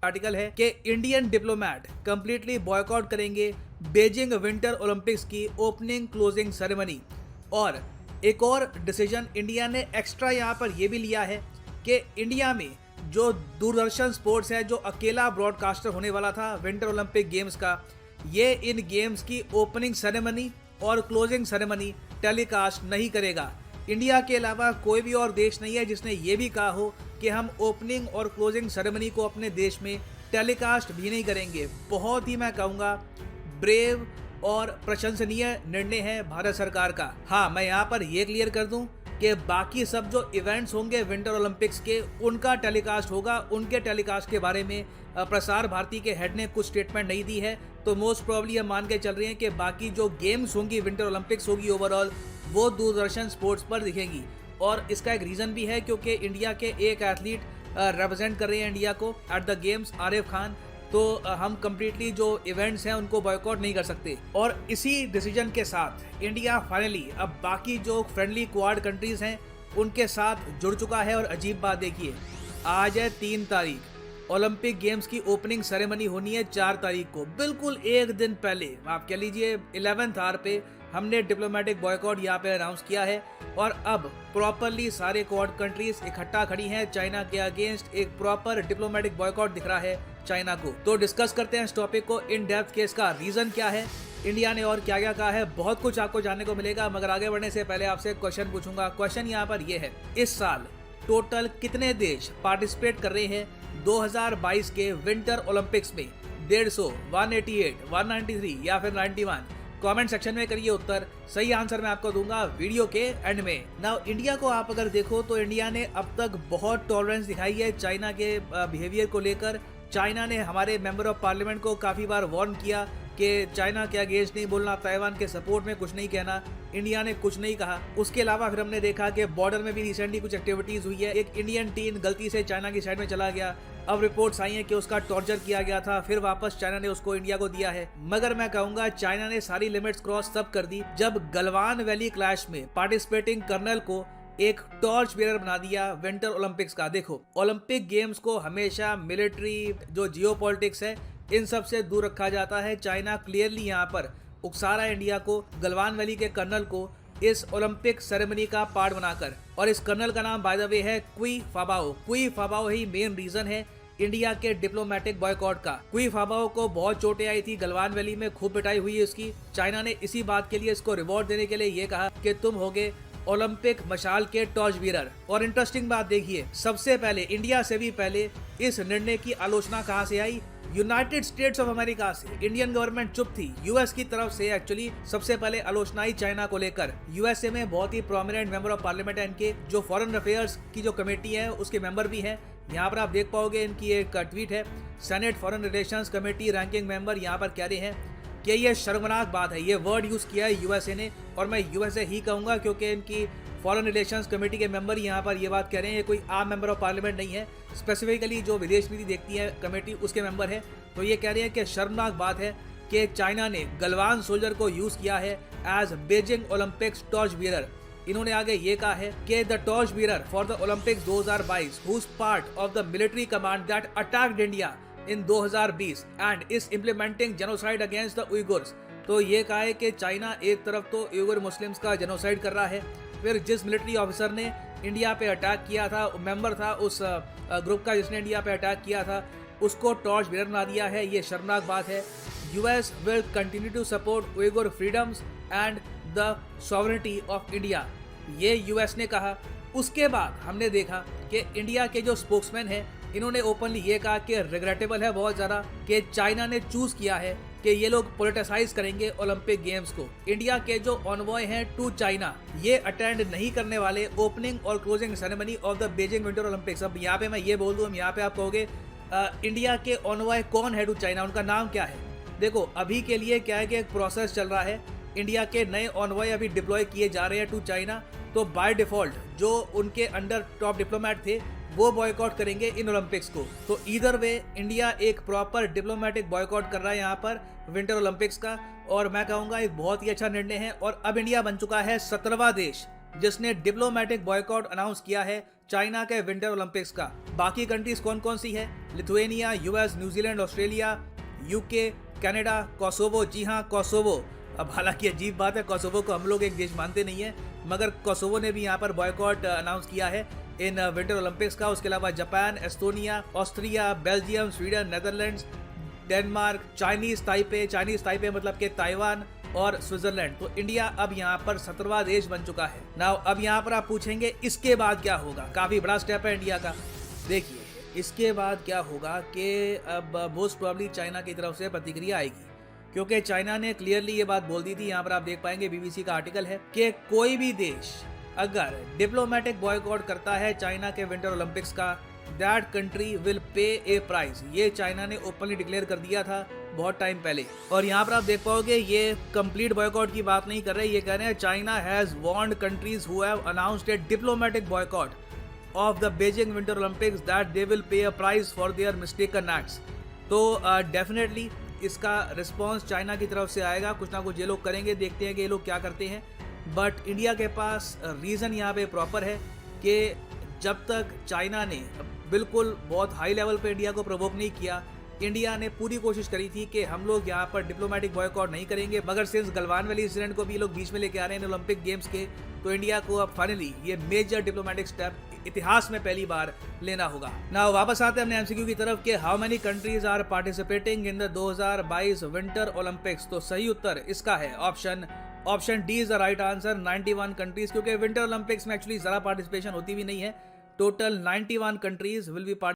Article है कि Indian diplomat completely boycott करेंगे बीजिंग विंटर ओलंपिक्स की ओपनिंग क्लोजिंग सेरेमनी। और एक और डिसीजन इंडिया ने एक्स्ट्रा यहाँ पर यह भी लिया है कि इंडिया में जो दूरदर्शन स्पोर्ट्स है, जो अकेला ब्रॉडकास्टर होने वाला था विंटर ओलंपिक गेम्स का, ये इन गेम्स की ओपनिंग सेरेमनी और क्लोजिंग सेरेमनी टेलीकास्ट नहीं करेगा। इंडिया के अलावा कोई भी और देश नहीं है जिसने ये भी कहा हो कि हम ओपनिंग और क्लोजिंग सेरेमनी को अपने देश में टेलीकास्ट भी नहीं करेंगे। बहुत ही मैं कहूँगा ब्रेव और प्रशंसनीय निर्णय है भारत सरकार का। हाँ, मैं यहाँ पर ये क्लियर कर दूं कि बाकी सब जो इवेंट्स होंगे विंटर ओलंपिक्स के, उनका टेलीकास्ट होगा। उनके टेलीकास्ट के बारे में प्रसार भारती के हेड ने कुछ स्टेटमेंट नहीं दी है, तो मोस्ट प्रॉब्ली हम मान के चल रहे हैं कि बाकी जो गेम्स होंगी, विंटर ओलंपिक्स होगी ओवरऑल, वो दूरदर्शन स्पोर्ट्स पर दिखेंगी। और इसका एक रीज़न भी है क्योंकि इंडिया के एक एथलीट रिप्रेजेंट कर रहे हैं इंडिया को at the games, Arif Khan. तो हम कम्प्लीटली जो इवेंट्स हैं उनको बॉयकॉट नहीं कर सकते। और इसी डिसीजन के साथ इंडिया फाइनली अब बाकी जो फ्रेंडली क्वाड कंट्रीज हैं उनके साथ जुड़ चुका है। और अजीब बात देखिए, आज है 3 तारीख, ओलंपिक गेम्स की ओपनिंग सेरेमनी होनी है 4 तारीख को। बिल्कुल एक दिन पहले, आप कह लीजिए 11th आवर पे, हमने डिप्लोमेटिक बॉयकॉट यहाँ पे अनाउंस किया है। और अब प्रॉपरली सारे क्वाड कंट्रीज इकट्ठा खड़ी हैं चाइना के अगेंस्ट। एक प्रॉपर डिप्लोमेटिक बॉयकॉट दिख रहा है चाइना को। तो डिस्कस करते हैं इस टॉपिक को इन डेप्थ के, इसका रीजन क्या है, इंडिया ने और क्या क्या कहा है। बहुत कुछ आपको जानने को मिलेगा, मगर आगे बढ़ने से पहले आपसे एक क्वेश्चन पूछूंगा। क्वेश्चन यहाँ पर यह है, इस साल टोटल कितने देश पार्टिसिपेट कर रहे हैं 2022 के विंटर ओलंपिक्स में? 150, 188, 193 या फिर 91? कमेंट सेक्शन में करिए उत्तर। सही आंसर मैं आपको दूंगा वीडियो के एंड में। नाउ इंडिया को आप अगर देखो तो इंडिया ने अब तक बहुत टॉलरेंस दिखाई है चाइना के बिहेवियर को लेकर। चाइना ने हमारे मेंबर ऑफ पार्लियामेंट को काफ़ी बार वार्न किया कि चाइना के अगेंस्ट नहीं बोलना, ताइवान के सपोर्ट में कुछ नहीं कहना। इंडिया ने कुछ नहीं कहा। उसके अलावा फिर हमने देखा कि बॉर्डर में भी रिसेंटली कुछ एक्टिविटीज़ हुई है। एक इंडियन टीम गलती से चाइना की साइड में चला गया। अब रिपोर्ट्स आई हैं कि उसका टॉर्चर किया गया था, फिर वापस चाइना ने उसको इंडिया को दिया है। मगर मैं कहूँगा चाइना ने सारी लिमिट्स क्रॉस तब कर दी जब गलवान वैली क्लैश में पार्टिसिपेटिंग कर्नल को एक टॉर्च बेरर बना दिया विंटर ओलंपिक्स का। देखो, ओलंपिक गेम्स को हमेशा मिलिट्री, जो जियोपॉलिटिक्स है, इन सब से दूर रखा जाता है। चाइना क्लियरली यहाँ पर उकसा रहा है इंडिया को, गलवान वैली के कर्नल को इस ओलंपिक सेरेमनी का पार्ट बनाकर। और इस कर्नल का नाम बाय द वे है क्वी फाबाओ। क्वी फाबाओ ही मेन रीजन है इंडिया के डिप्लोमेटिक बॉयकॉट का। क्वी फाबाओ को बहुत चोटें आई थी गलवान वैली में, खूब पिटाई हुई है उसकी। चाइना ने इसी बात के लिए इसको रिवॉर्ड देने के लिए ये कहा कि तुम होगे ओलंपिक मशाल के टॉर्च बीरर। और इंटरेस्टिंग बात देखिए, सबसे पहले, इंडिया से भी पहले इस निर्णय की आलोचना कहां से आई? यूनाइटेड स्टेट्स ऑफ अमेरिका से। इंडियन गवर्नमेंट चुप थी। यूएस की तरफ से एक्चुअली सबसे पहले आलोचना आई चाइना को लेकर। यूएसए में बहुत ही प्रोमिनेंट मेंबर ऑफ पार्लियामेंट है इनके, जो फॉरेन अफेयर्स की जो कमेटी है उसके मेंबर भी हैं। यहाँ पर आप देख पाओगे इनकी एक ट्वीट है, senate foreign relations committee ranking member यहाँ पर कह रहे हैं कि ये शर्मनाक बात है। ये वर्ड यूज़ किया है यूएसए ने, और मैं यूएसए ही कहूँगा क्योंकि इनकी फॉरेन रिलेशंस कमेटी के मेंबर यहाँ पर ये बात कह रहे हैं। ये कोई आम मेंबर ऑफ पार्लियामेंट नहीं है, स्पेसिफिकली जो विदेश नीति देखती है कमेटी उसके मेंबर है। तो ये कह रहे हैं कि शर्मनाक बात है कि चाइना ने गलवान सोल्जर को यूज़ किया है as Beijing Olympics torch bearer. इन्होंने आगे ये कहा है कि the torch bearer for the Olympics 2022 who's part of the military command that attacked India in 2020 and is implementing genocide against the Uyghurs. तो ये कहा है कि चाइना एक तरफ तो उइगर मुस्लिम्स का जेनोसाइड कर रहा है, फिर जिस मिलिट्री ऑफिसर ने इंडिया पे अटैक किया था, मेंबर था उस ग्रुप का जिसने इंडिया पे अटैक किया था, उसको टॉर्च बीरर बना दिया है। ये शर्मनाक बात है। US will continue to support Uyghur freedoms and the sovereignty of India, ये यूएस ने कहा। उसके बाद हमने देखा कि इंडिया के जो स्पोक्समैन हैं इन्होंने ओपनली ये कहा कि रिग्रेटेबल है बहुत ज़्यादा कि चाइना ने चूज़ किया है कि ये लोग पोलिटिसाइज करेंगे ओलंपिक गेम्स को। इंडिया के जो ऑनवॉय हैं टू चाइना, ये अटेंड नहीं करने वाले ओपनिंग और closing ceremony of the Beijing winter Olympics. अब यहाँ पे मैं ये बोल दूँ, यहाँ पे आप कहोगे इंडिया के ऑनवॉय कौन है टू चाइना, उनका नाम क्या है? देखो, अभी के लिए क्या है कि एक प्रोसेस चल रहा है। इंडिया के नए ऑनवॉय अभी डिप्लॉय किए जा रहे हैं टू चाइना, तो बाय डिफॉल्ट जो उनके अंडर टॉप डिप्लोमेट थे वो बॉयकॉट करेंगे इन ओलंपिक्स को। तो ईदर वे इंडिया एक प्रॉपर डिप्लोमेटिक बॉयकॉट कर रहा है यहाँ पर विंटर ओलंपिक्स का, और मैं कहूँगा एक बहुत ही अच्छा निर्णय है। और अब इंडिया बन चुका है 17वां देश जिसने डिप्लोमेटिक बॉयकॉट अनाउंस किया है चाइना के विंटर ओलंपिक्स का। बाकी कंट्रीज कौन कौन सी है? Lithuania, US, New Zealand, Australia, UK, Canada, Kosovo. जी हाँ, कोसोवो। अब हालांकि अजीब बात है, कोसोवो को हम लोग एक देश मानते नहीं है, मगर कोसोवो ने भी यहाँ पर बॉयकॉट अनाउंस किया है इन विंटर ओलंपिक्स का। उसके अलावा Japan, Estonia, Austria, Belgium, Sweden, Netherlands, Denmark, Chinese Taipei मतलब के ताइवान और स्विट्जरलैंड। तो इंडिया अब यहाँ पर 17वां देश बन चुका है। नाउ अब यहाँ पर आप पूछेंगे इसके बाद क्या होगा? काफी बड़ा स्टेप है इंडिया का। देखिए इसके बाद क्या होगा कि अब मोस्ट प्रोबेबली चाइना की तरफ से प्रतिक्रिया आएगी, क्योंकि चाइना ने क्लियरली ये बात बोल दी थी। यहाँ पर आप देख पाएंगे बीबीसी का आर्टिकल है कि कोई भी देश अगर डिप्लोमेटिक बॉयकॉट करता है चाइना के विंटर ओलंपिक्स का, that country will pay A price. ये चाइना ने ओपनली डिक्लेयर कर दिया था बहुत टाइम पहले। और यहाँ पर आप देख पाओगे ये कंप्लीट बॉयकॉट की बात नहीं कर रहे, ये कह रहे हैं China has warned countries who have announced A diplomatic boycott of the Beijing winter Olympics that they will pay a price for their mistaken acts. तो डेफिनेटली इसका रिस्पॉन्स चाइना की तरफ से आएगा, कुछ ना कुछ ये लोग करेंगे, देखते हैं कि ये लोग क्या करते हैं। बट इंडिया के पास रीज़न यहाँ पे प्रॉपर है कि जब तक चाइना ने बिल्कुल बहुत हाई लेवल पे इंडिया को प्रोवोक नहीं किया, इंडिया ने पूरी कोशिश करी थी कि हम लोग यहाँ पर डिप्लोमेटिक बॉयकॉट नहीं करेंगे। मगर सिंस गलवान वैली इंसिडेंट को भी लोग बीच में लेके आ रहे हैं ओलंपिक गेम्स के, तो इंडिया को अब फाइनली ये मेजर डिप्लोमेटिक स्टेप इतिहास में पहली बार लेना होगा। ना वापस आते हैं अपने एमसीक्यू की तरफ कि how many countries are participating in the 2022 Winter Olympics. तो सही उत्तर इसका है option D is the right answer, 91 countries, क्योंकि विंटर ओलंपिक्स में एक्चुअली ज़रा पार्टिसिपेशन होती भी नहीं है। Total 91 countries will be